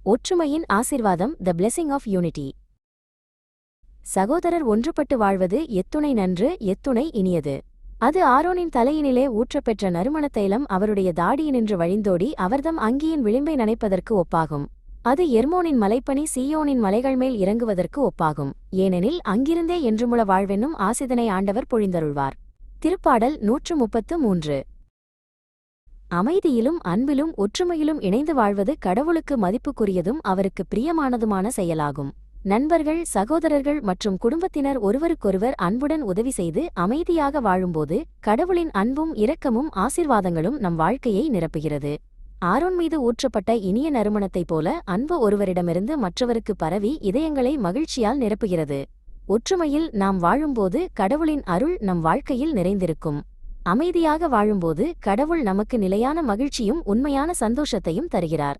ஒற்றுமையின் ஆசிர்வாதம், த blessing of unity. சகோதரர் ஒன்றுபட்டு வாழ்வது எத்துணை நன்று, எத்துணை இனியது. அது ஆரோனின் தலையினிலே ஊற்றப்பெற்ற நறுமண தைலம் அவருடைய தாடியினின்று வழிந்தோடி அவர்தம் அங்கியின் விளிம்பை நனைப்பதற்கு ஒப்பாகும். அது எர்மோனின் மலைப்பனி சீயோனின் மலைகள்மேல் இறங்குவதற்கு ஒப்பாகும். ஏனெனில் அங்கிருந்தே என்றுமுள வாழ்வென்னும் ஆசிதனை ஆண்டவர் பொழிந்தருள்வார். திருப்பாடல் 133. அமைதியிலும் அன்பிலும் ஒற்றுமையிலும் இணைந்து வாழ்வது கடவுளுக்கு மதிப்புக்குரியதும் அவருக்கு பிரியமானதுமான செயலாகும். நண்பர்கள், சகோதரர்கள் மற்றும் குடும்பத்தினர் ஒருவருக்கொருவர் அன்புடன் உதவி செய்து அமைதியாக வாழும்போது கடவுளின் அன்பும் இரக்கமும் ஆசிர்வாதங்களும் நம் வாழ்க்கையை நிரப்புகிறது. ஆரோன் மீது ஊற்றப்பட்ட இனிய நறுமணத்தைப் போல அன்பு ஒருவரிடமிருந்து மற்றவருக்கு பரவி இதயங்களை மகிழ்ச்சியால் நிரப்புகிறது. ஒற்றுமையில் நாம் வாழும்போது கடவுளின் அருள் நம் வாழ்க்கையில் நிறைந்திருக்கும். அமைதியாக வாழும்போது கடவுள் நமக்கு நிலையான மகிழ்ச்சியும் உண்மையான சந்தோஷத்தையும் தருகிறார்.